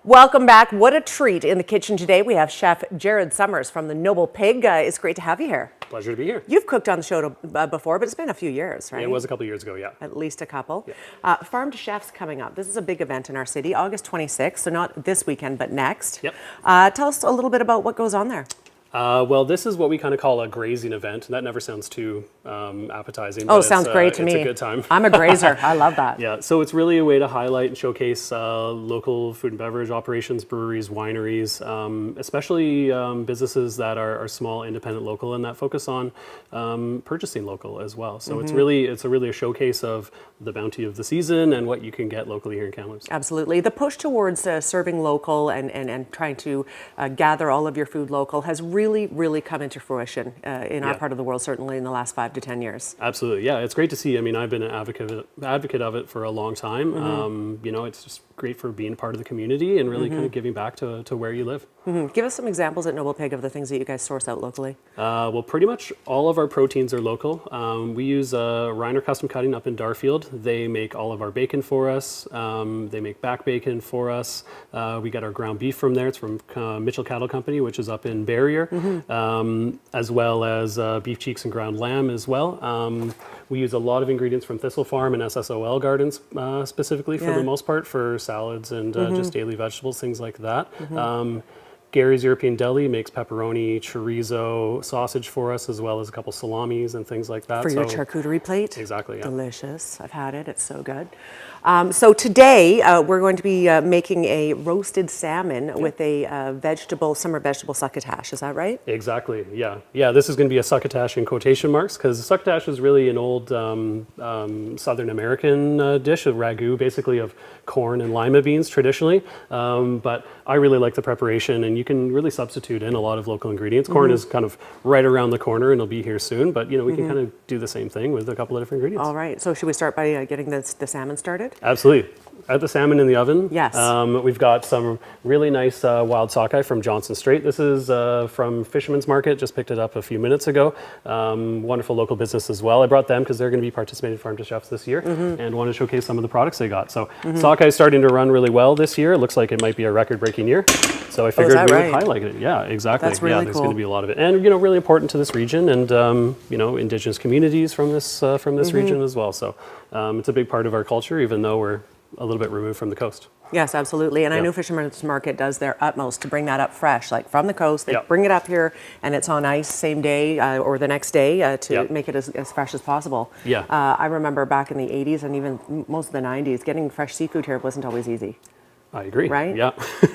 Welcome back. What a treat in the kitchen today. We have Chef Jared Summers from the Noble Pig. It's great to have you here. Pleasure to be here. You've cooked on the show before, but it's been a few years, right? Yeah, it was a couple years ago, yeah. At least a couple. Yeah. Farm to Chef's coming up. This is a big event in our city, August 26th, so not this weekend, but next. Yep. Tell us a little bit about what goes on there. Well, this is what we kind of call a grazing event. That never sounds too appetizing. Oh, sounds great to me. It's a good time. I'm a grazer. I love that. Yeah, so it's really a way to highlight and showcase local food and beverage operations, breweries, wineries, especially businesses that are small, independent, local, and that focus on purchasing local as well. So it's really a showcase of the bounty of the season and what you can get locally here in Kamloops. Absolutely. The push towards serving local and trying to gather all of your food local has really come into fruition in our part of the world, certainly in the last 5 to 10 years. Absolutely, yeah, it's great to see. I mean, I've been an advocate of it for a long time. You know, it's just great for being part of the community and really kind of giving back to where you live. Give us some examples at Noble Pig of the things that you guys source out locally. Well, pretty much all of our proteins are local. We use Reiner Custom Cutting up in Darfield. They make all of our bacon for us. They make back bacon for us. We get our ground beef from there. It's from Mitchell Cattle Company, which is up in Barrier, as well as beef cheeks and ground lamb as well. We use a lot of ingredients from Thistle Farm and SSOL Gardens specifically for the most part for salads and just daily vegetables, things like that. Gary's European Deli makes pepperoni, chorizo, sausage for us, as well as a couple salamis and things like that. For your charcuterie plate? Exactly, yeah. Delicious. I've had it. It's so good. So today we're going to be making a roasted salmon with a summer vegetable succotash. Is that right? Exactly, yeah. Yeah, this is going to be a succotash in quotation marks because succotash is really an old Southern American dish, a ragu basically of corn and lima beans traditionally. But I really like the preparation, and you can really substitute in a lot of local ingredients. Corn is kind of right around the corner and it'll be here soon, but you know, we can kind of do the same thing with a couple of different ingredients. All right, so should we start by getting the salmon started? Absolutely. Add the salmon in the oven. Yes. We've got some really nice wild sockeye from Johnson Strait. This is from Fisherman's Market. Just picked it up a few minutes ago. Wonderful local business as well. I brought them because they're going to be participating in Farm to Chefs this year and want to showcase some of the products they got. So sockeye is starting to run really well this year. It looks like it might be a record-breaking year. So I figured we would highlight it. Yeah, exactly. That's really there's cool. going to be a lot of it, and you know, really important to this region and you know, Indigenous communities from this region as well. So it's a big part of our culture, even though we're a little bit removed from the coast. Yes, absolutely. And I know Fisherman's Market does their utmost to bring that up fresh, like from the coast. They bring it up here and it's on ice same day or the next day to make it as fresh as possible. Yeah. I remember back in the 80s and even most of the 90s, getting fresh seafood here wasn't always easy. I agree. Right? Yeah.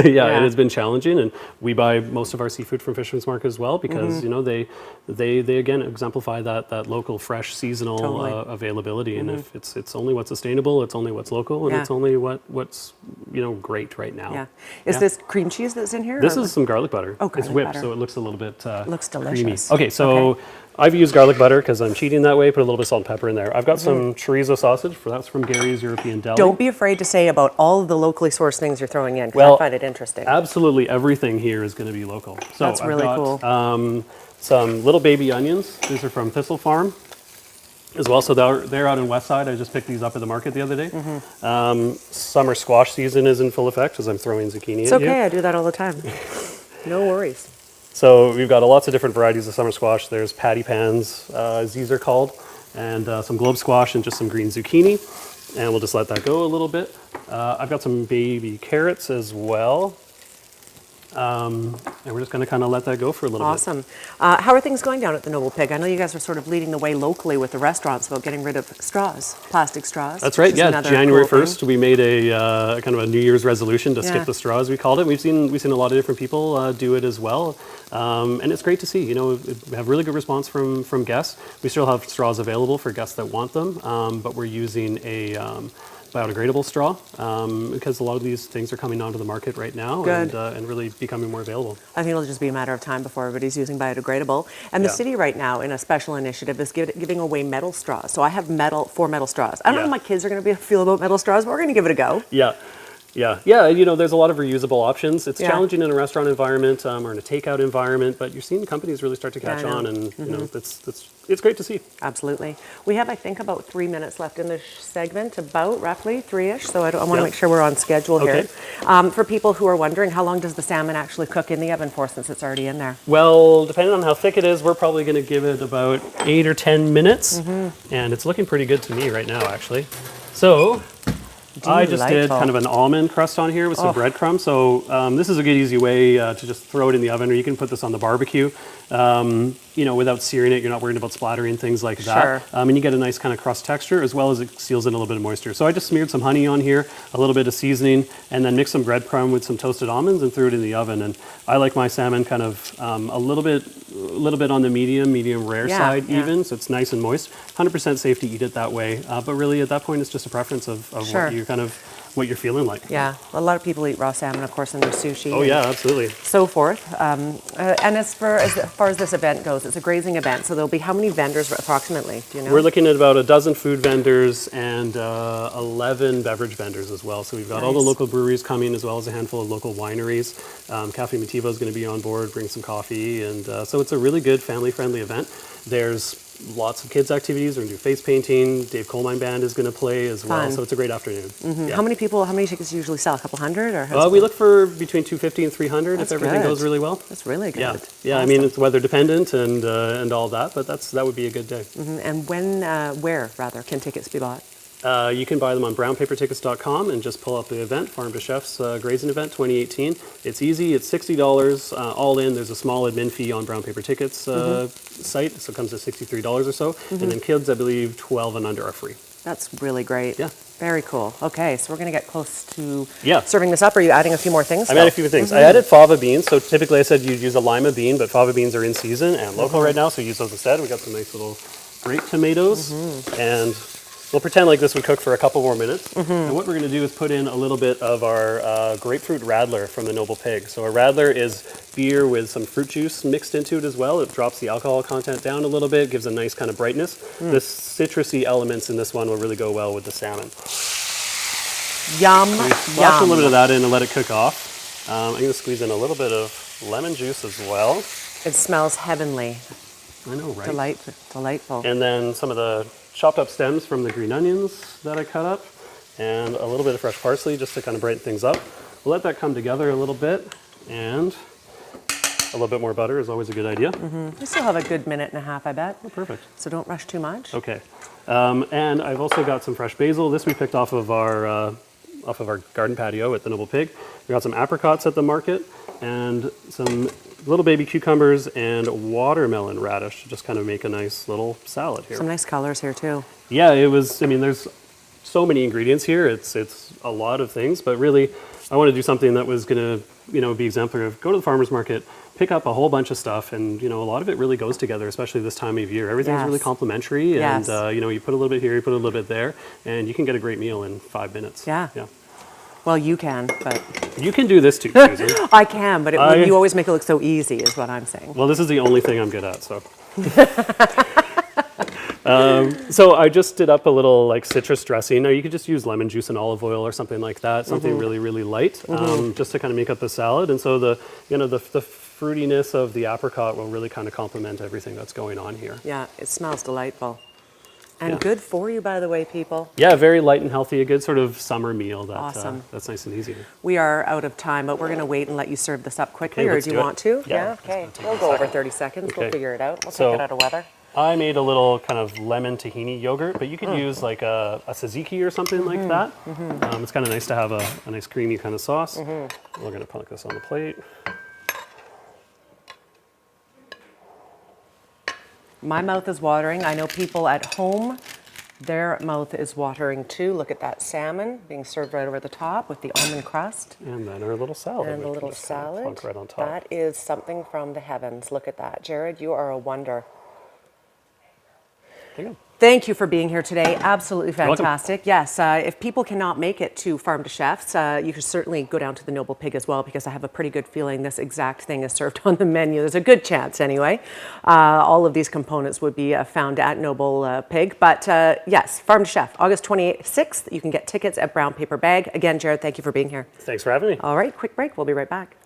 Yeah, it has been challenging, and we buy most of our seafood from Fisherman's Market as well because you know they again exemplify that local, fresh, seasonal availability. And if it's only what's sustainable, it's only what's local, and it's only what's you know great right now. Yeah. Is this cream cheese that's in here? This is some garlic butter. Oh, garlic it's whipped, butter. so it looks a little bit looks delicious. Creamy. Okay, so. I've used garlic butter because I'm cheating that way. Put a little bit of salt and pepper in there. I've got some chorizo sausage. That's from Gary's European Deli. Don't be afraid to say about all of the locally sourced things you're throwing in, because I find it interesting. Absolutely everything here is going to be local. So that's really cool. Some little baby onions. These are from Thistle Farm as well. So they're out in Westside. I just picked these up at the market the other day. Summer squash season is in full effect as I'm throwing zucchini in here. It's okay. I do that all the time. No worries. So we've got lots of different varieties of summer squash. There's patty pans, as these are called, and some globe squash and just some green zucchini. And we'll just let that go a little bit. I've got some baby carrots as well. And we're just going to kind of let that go for a little bit. Awesome. How are things going down at the Noble Pig? I know you guys are sort of leading the way locally with the restaurants about getting rid of straws, plastic straws. That's right. Yeah, January 1st, we made a kind of a New Year's resolution to skip the straws, we called it. We've seen a lot of different people do it as well. And it's great to see. You know, we have really good response from guests. We still have straws available for guests that want them, but we're using a biodegradable straw because a lot of these things are coming onto the market right now and really becoming more available. I think it'll just be a matter of time before everybody's using biodegradable. And the city right now, in a special initiative, is giving away metal straws. So I have 4 metal straws. I don't know how my kids are going to feel about metal straws, but we're going to give it a go. Yeah. Yeah, there's a lot of reusable options. It's challenging in a restaurant environment or in a takeout environment, but you're seeing companies really start to catch on, and it's great to see. Absolutely. We have, I think, about 3 minutes left in this segment, about roughly 3-ish, so I want to make sure we're on schedule here. For people who are wondering, how long does the salmon actually cook in the oven for, since it's already in there? Well, depending on how thick it is, we're probably going to give it about 8 or 10 minutes, and it's looking pretty good to me right now, actually. So I just did kind of an almond crust on here with some breadcrumbs. So this is a good, easy way to just throw it in the oven, or you can put this on the barbecue. Without searing it, you're not worried about splattering, things like that. And you get a nice kind of crust texture, as well as it seals in a little bit of moisture. So I just smeared some honey on here, a little bit of seasoning, and then mixed some breadcrumb with some toasted almonds and threw it in the oven. And I like my salmon kind of a little bit on the medium rare side even, so it's nice and moist. 100% safe to eat it that way, but really at that point it's just a preference of what you're feeling like. Yeah, a lot of people eat raw salmon, of course, in their sushi. Oh yeah, absolutely. So forth. And as far as this event goes, it's a grazing event, so there'll be how many vendors approximately? Do you know? We're looking at about a dozen food vendors and 11 beverage vendors as well. So we've got all the local breweries coming, as well as a handful of local wineries. Cafe Motivo is going to be on board, bring some coffee, and so it's a really good family-friendly event. There's lots of kids' activities. We're going to do face painting. Dave Coalmine Band is going to play as well. So it's a great afternoon. Yeah. How many tickets do you usually sell? A couple hundred? Or we look for between 250 and 300 if everything goes really well. That's really good. Yeah, awesome. I mean, it's weather dependent and all that, but that would be a good day. And where can tickets be bought? You can buy them on brownpapertickets.com and just pull up the event, Farm to Chef's Grazing Event 2018. It's easy. It's $60 all in. There's a small admin fee on Brown Paper Tickets site, so it comes to $63 or so. And then kids, I believe, 12 and under are free. That's really great. Yeah. Very cool. Okay, so we're going to get close to serving this up. Are you adding a few more things? I added a few things. I added fava beans. So typically I said you'd use a lima bean, but fava beans are in season and local right now, so use those instead. We got some nice little grape tomatoes, and we'll pretend like this would cook for a couple more minutes. And what we're going to do is put in a little bit of our grapefruit radler from the Noble Pig. So a radler is beer with some fruit juice mixed into it as well. It drops the alcohol content down a little bit, gives a nice kind of brightness. The citrusy elements in this one will really go well with the salmon. Yum, Splash a little bit of that in and let it cook off. I'm going to squeeze in a little bit of lemon juice as well. It smells heavenly. I know, right? Delightful. And then some of the chopped up stems from the green onions that I cut up, and a little bit of fresh parsley just to kind of brighten things up. We'll let that come together a little bit, and a little bit more butter is always a good idea. We still have a good minute and a half, I bet. Oh, perfect. So don't rush too much. Okay. And I've also got some fresh basil. This we picked off of our garden patio at the Noble Pig. We got some apricots at the market, and some little baby cucumbers and watermelon radish to just kind of make a nice little salad here. Some nice colors here too. Yeah, there's so many ingredients here. It's a lot of things, but really I want to do something that was going to, be exemplary of go to the farmer's market, pick up a whole bunch of stuff, and a lot of it really goes together, especially this time of year. Everything's really complementary, and you put a little bit here, you put a little bit there, and you can get a great meal in 5 minutes. Yeah. Well, you can, but you can do this too, Susan. I can, but you always make it look so easy, is what I'm saying. Well, this is the only thing I'm good at, so. So I just did up a little citrus dressing. Now you could just use lemon juice and olive oil or something like that, something really, really light, just to kind of make up the salad. And so the fruitiness of the apricot will really kind of complement everything that's going on here. Yeah, it smells delightful. And good for you, by the way, people. Yeah, very light and healthy, a good sort of summer meal that's nice and easy. We are out of time, but we're going to wait and let you serve this up quickly, or do you want to? Yeah. Okay. We'll go over 30 seconds. Okay. We'll figure it out. We'll take it out of weather. I made a little kind of lemon tahini yogurt, but you could use like a tzatziki or something like that. It's kind of nice to have a nice creamy kind of sauce. We're going to put this on the plate. My mouth is watering. I know people at home, their mouth is watering too. Look at that salmon being served right over the top with the almond crust. And then our little salad. And the little salad. Kind of right on top. That is something from the heavens. Look at that. Jared, you are a wonder. There you go. Thank you for being here today. Absolutely fantastic. Yes, if people cannot make it to Farm to Chefs, you could certainly go down to the Noble Pig as well, because I have a pretty good feeling this exact thing is served on the menu. There's a good chance anyway. All of these components would be found at Noble Pig. But yes, Farm to Chef, August 26th. You can get tickets at Brown Paper Bag. Again, Jared, thank you for being here. Thanks for having me. All right, quick break. We'll be right back.